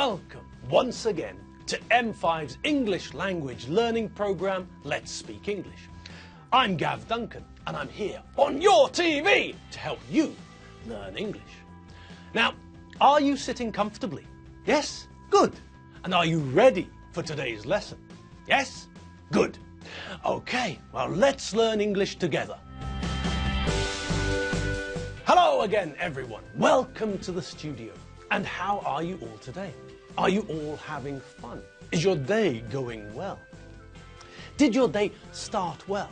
welcome once again to M5's English language learning program, Let's Speak English. I'm Gav Duncan and I'm here on your TV to help you learn English. Now, are you sitting comfortably? Yes? Good. And are you ready for today's lesson? Yes? Good. Okay, well, let's learn English together. Hello again, everyone. Welcome to the studio. And how are you all today? Are you all having fun? Is your day going well? Did your day start well?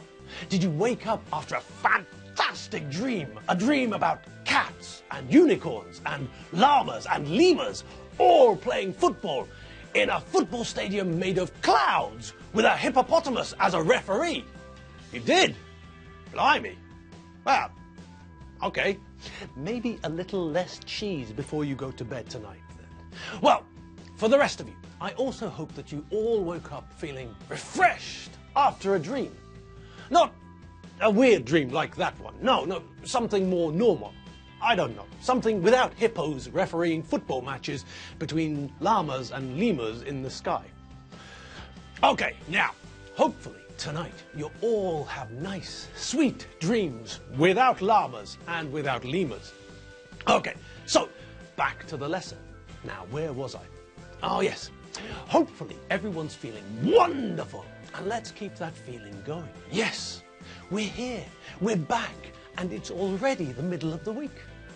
Did you wake up after a fantastic dream? A dream about cats and unicorns and llamas and lemurs all playing football in a football stadium made of clouds with a hippopotamus as a referee? You did? Blimey. Well, okay. Maybe a little less cheese before you go to bed tonight then. Well, for the rest of you, I also hope that you all woke up feeling refreshed after a dream. Not a weird dream like that one. No, something more normal. I don't know. Something without hippos refereeing football matches between llamas and lemurs in the sky. Okay, now, hopefully tonight you'll all have nice, sweet dreams without llamas and without lemurs. Okay, so back to the lesson. Now, where was I? Oh yes, hopefully everyone's feeling wonderful, and let's keep that feeling going. Yes, we're here, we're back, and it's already the middle of the week.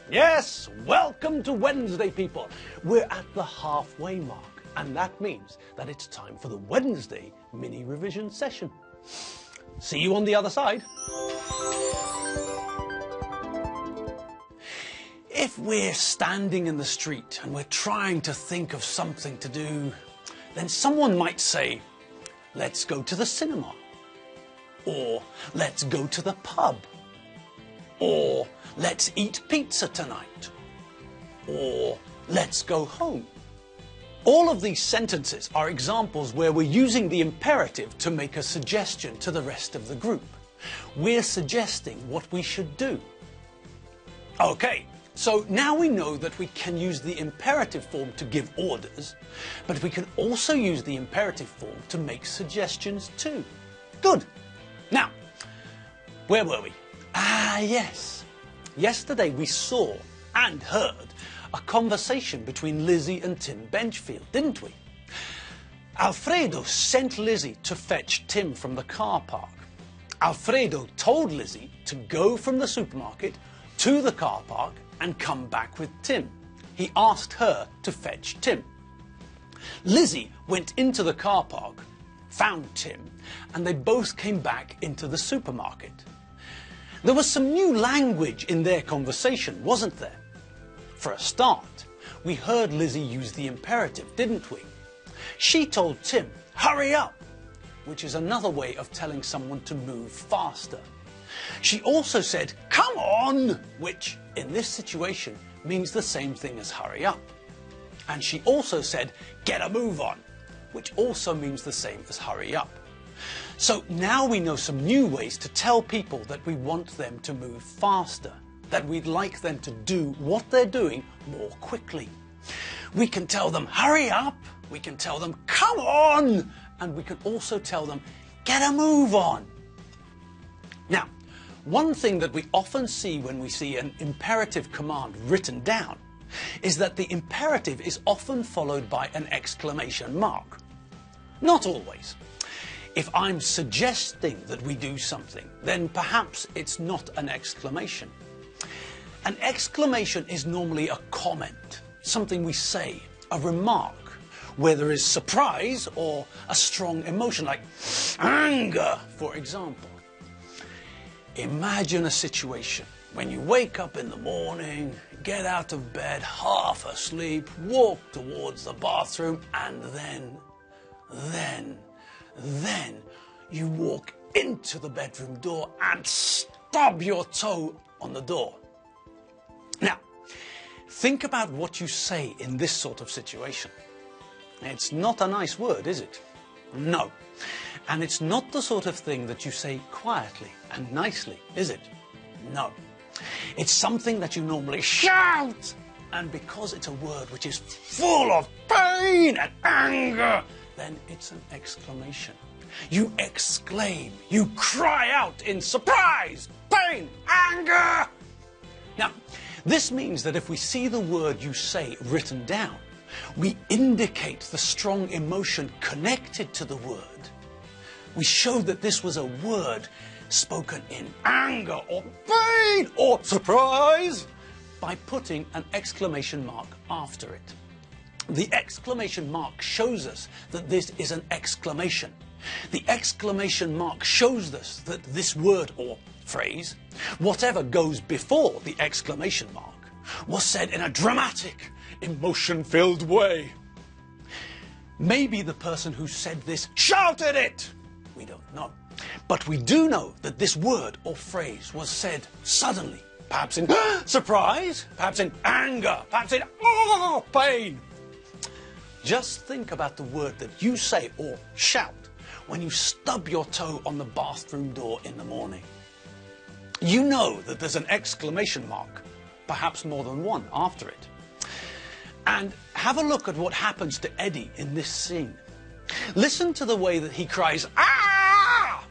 Yes, welcome to Wednesday, people. We're at the halfway mark, and that means that it's time for the Wednesday mini revision session. See you on the other side. If we're standing in the street and we're trying to think of something to do, then someone might say, let's go to the cinema, or let's go to the pub, or let's eat pizza tonight, or let's go home. All of these sentences are examples where we're using the imperative to make a suggestion to the rest of the group. We're suggesting what we should do. Okay, so now we know that we can use the imperative form to give orders, but we can also use the imperative form to make suggestions too. Good. Now, where were we? Ah, yes. Yesterday we saw and heard a conversation between Lizzie and Tim Benchfield, didn't we? Alfredo sent Lizzie to fetch Tim from the car park. Alfredo told Lizzie to go from the supermarket to the car park and come back with Tim. He asked her to fetch Tim. Lizzie went into the car park, found Tim, and they both came back into the supermarket. There was some new language in their conversation, wasn't there? For a start, we heard Lizzie use the imperative, didn't we? She told Tim, hurry up, which is another way of telling someone to move faster. She also said, come on, which in this situation means the same thing as hurry up. And she also said, get a move on, which also means the same as hurry up. So now we know some new ways to tell people that we want them to move faster, that we'd like them to do what they're doing more quickly. We can tell them, hurry up, we can tell them, come on, and we can also tell them, get a move on. Now, one thing that we often see when we see an imperative command written down is that the imperative is often followed by an exclamation mark. Not always. If I'm suggesting that we do something, then perhaps it's not an exclamation. An exclamation is normally a comment, something we say, a remark, where there is surprise or a strong emotion, like anger, for example. Imagine a situation when you wake up in the morning, get out of bed half asleep, walk towards the bathroom, and then you walk into the bedroom door and stub your toe on the door. Now, think about what you say in this sort of situation. It's not a nice word, is it? No. And it's not the sort of thing that you say quietly and nicely, is it? No. It's something that you normally shout And because it's a word which is full of pain and anger, then it's an exclamation. You exclaim, you cry out in surprise, pain, anger. Now, this means that if we see the word you say written down, we indicate the strong emotion connected to the word. We show that this was a word spoken in anger or pain or surprise by putting an exclamation mark after it. The exclamation mark shows us that this is an exclamation. The exclamation mark shows us that this word or phrase, whatever goes before the exclamation mark, was said in a dramatic, emotion-filled way. Maybe the person who said this shouted it. We don't know. But we do know that this word or phrase was said suddenly, perhaps in surprise, perhaps in anger, perhaps in pain. Just think about the word that you say or shout when you stub your toe on the bathroom door in the morning. You know that there's an exclamation mark, perhaps more than one, after it. And have a look at what happens to Eddie in this scene. Listen to the way that he cries, "Ah!"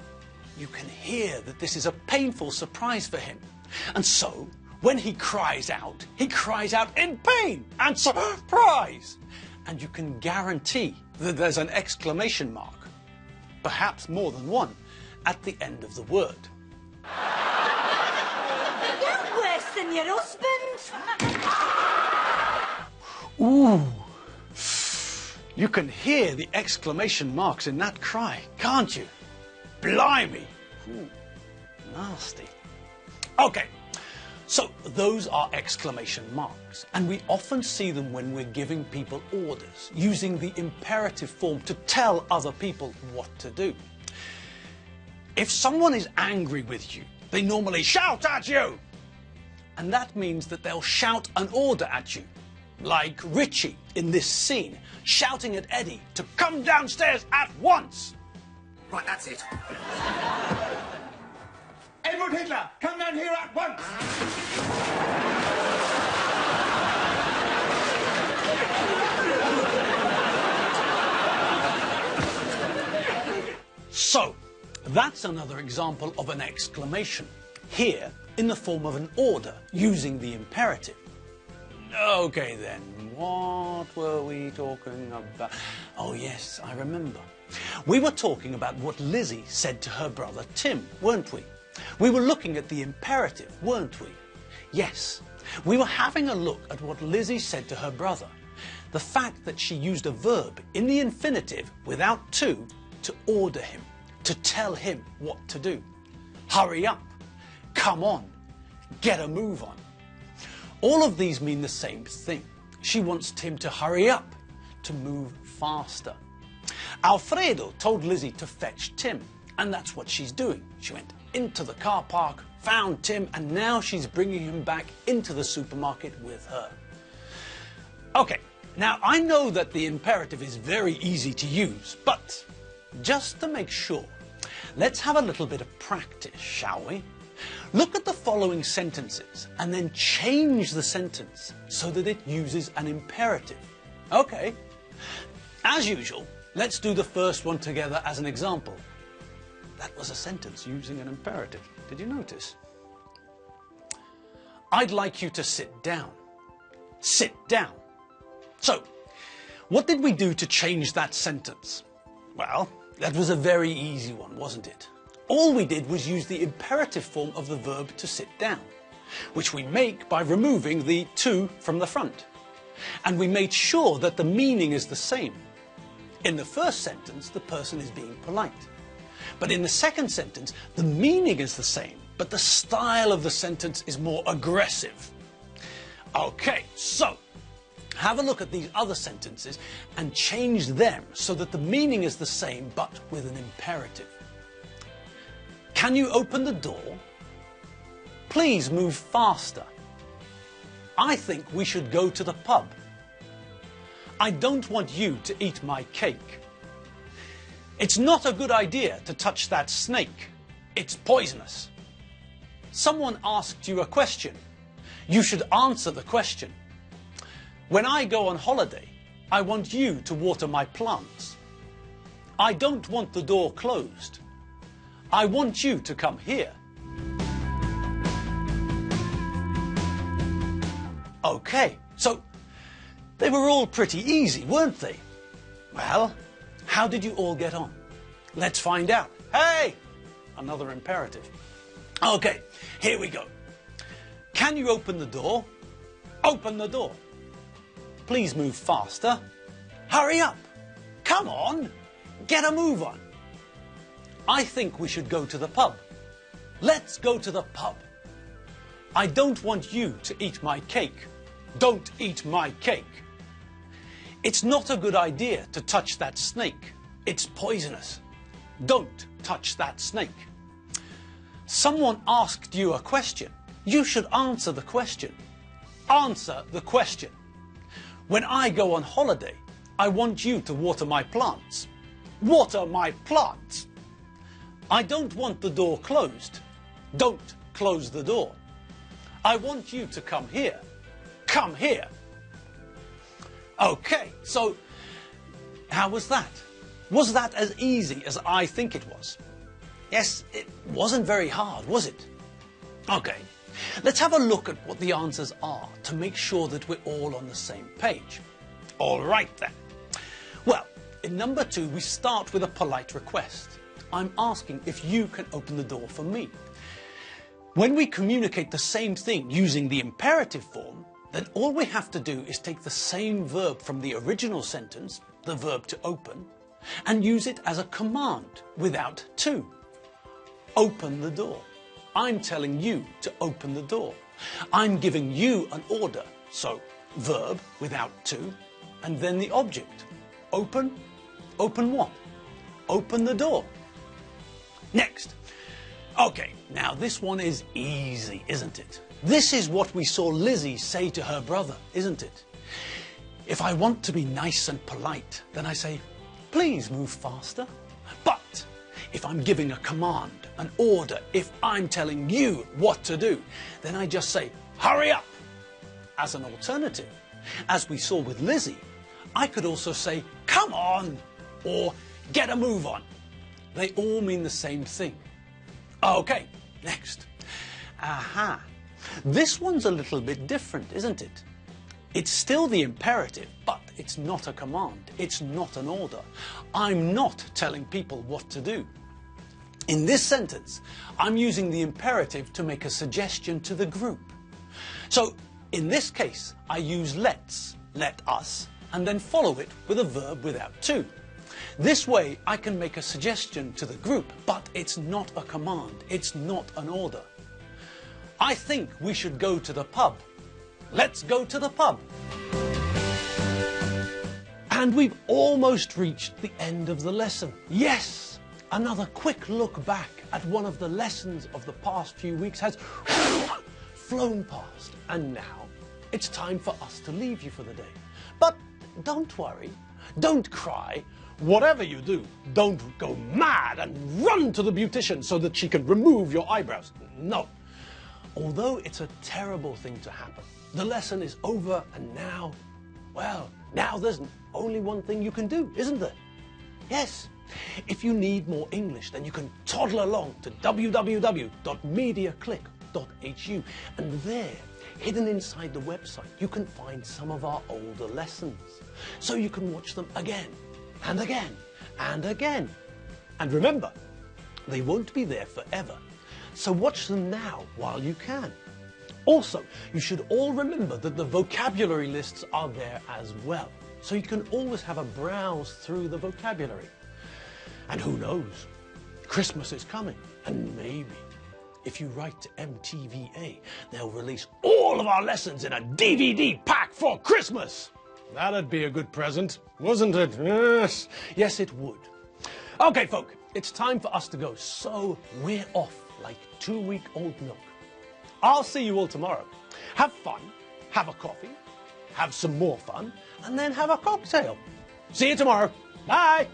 You can hear that this is a painful surprise for him. And so, when he cries out in pain and surprise. And you can guarantee that there's an exclamation mark, perhaps more than one, at the end of the word. You're worse than your husband. Ooh. You can hear the exclamation marks in that cry, can't you? Blimey. Ooh, nasty. Okay, so those are exclamation marks, and we often see them when we're giving people orders, using the imperative form to tell other people what to do. If someone is angry with you, they normally shout at you. And that means that they'll shout an order at you, like Richie in this scene, shouting at Eddie to come downstairs at once. Right, that's it. Edward Hitler, come down here at once! So, that's another example of an exclamation, here in the form of an order, using the imperative. Okay then, what were we talking about? Oh yes, I remember. We were talking about what Lizzie said to her brother Tim, weren't we? We were looking at the imperative, weren't we? Yes, we were having a look at what Lizzie said to her brother. The fact that she used a verb in the infinitive without to order him, to tell him what to do. Hurry up, come on, get a move on. All of these mean the same thing. She wants Tim to hurry up, to move faster. Alfredo told Lizzie to fetch Tim, and that's what she's doing. She went into the car park, found Tim, and now she's bringing him back into the supermarket with her. Okay, now I know that the imperative is very easy to use, but just to make sure, let's have a little bit of practice, shall we? Look at the following sentences and then change the sentence so that it uses an imperative. Okay, as usual, let's do the first one together as an example. That was a sentence using an imperative. Did you notice? I'd like you to sit down. Sit down. So, what did we do to change that sentence? Well, that was a very easy one, wasn't it? All we did was use the imperative form of the verb to sit down, which we make by removing the to from the front. And we made sure that the meaning is the same. In the first sentence, the person is being polite. But in the second sentence, the meaning is the same, but the style of the sentence is more aggressive. Okay, so have a look at these other sentences and change them so that the meaning is the same, but with an imperative. Can you open the door? Please move faster. I think we should go to the pub. I don't want you to eat my cake. It's not a good idea to touch that snake. It's poisonous. Someone asked you a question. You should answer the question. When I go on holiday, I want you to water my plants. I don't want the door closed. I want you to come here. Okay, so they were all pretty easy, weren't they? Well, how did you all get on? Let's find out. Hey! Another imperative. Okay, here we go. Can you open the door? Open the door. Please move faster. Hurry up. Come on. Get a move on. I think we should go to the pub. Let's go to the pub. I don't want you to eat my cake. Don't eat my cake. It's not a good idea to touch that snake. It's poisonous. Don't touch that snake. Someone asked you a question. You should answer the question. Answer the question. When I go on holiday, I want you to water my plants. Water my plants. I don't want the door closed. Don't close the door. I want you to come here. Come here. Okay, so how was that? Was that as easy as I think it was? Yes, it wasn't very hard, was it? Okay, let's have a look at what the answers are to make sure that we're all on the same page. All right then. Well, in number 2, we start with a polite request. I'm asking if you can open the door for me. When we communicate the same thing using the imperative form, then all we have to do is take the same verb from the original sentence, the verb to open, and use it as a command without to. Open the door. I'm telling you to open the door. I'm giving you an order. So, verb without to, and then the object. Open. Open what? Open the door. Next. Okay, now this one is easy, isn't it? This is what we saw Lizzie say to her brother, isn't it? If I want to be nice and polite, then I say, please move faster. But if I'm giving a command, an order, if I'm telling you what to do, then I just say, hurry up. As an alternative, as we saw with Lizzie, I could also say, come on, or get a move on. They all mean the same thing. Okay, next. Aha. This one's a little bit different, isn't it? It's still the imperative, but it's not a command. It's not an order. I'm not telling people what to do. In this sentence, I'm using the imperative to make a suggestion to the group. So, in this case, I use let's, let us, and then follow it with a verb without to. This way, I can make a suggestion to the group, but it's not a command. It's not an order. I think we should go to the pub. Let's go to the pub. And we've almost reached the end of the lesson. Yes! Another quick look back at one of the lessons of the past few weeks has flown past. And now it's time for us to leave you for the day. But don't worry. Don't cry. Whatever you do, don't go mad and run to the beautician so that she can remove your eyebrows. No. Although it's a terrible thing to happen, the lesson is over and now, well, now there's only one thing you can do, isn't there? Yes. If you need more English, then you can toddle along to www.mediaclick.hu, and there, hidden inside the website, you can find some of our older lessons. So you can watch them again, and again, and again. And remember, they won't be there forever. So watch them now while you can. Also, you should all remember that the vocabulary lists are there as well. So you can always have a browse through the vocabulary. And who knows, Christmas is coming, and maybe if you write to MTVA, they'll release all of our lessons in a DVD pack for Christmas. That'd be a good present, wouldn't it? Yes, yes it would. Okay, folk, it's time for us to go, so we're off like 2-week-old milk. I'll see you all tomorrow. Have fun, have a coffee, have some more fun, and then have a cocktail. See you tomorrow. Bye.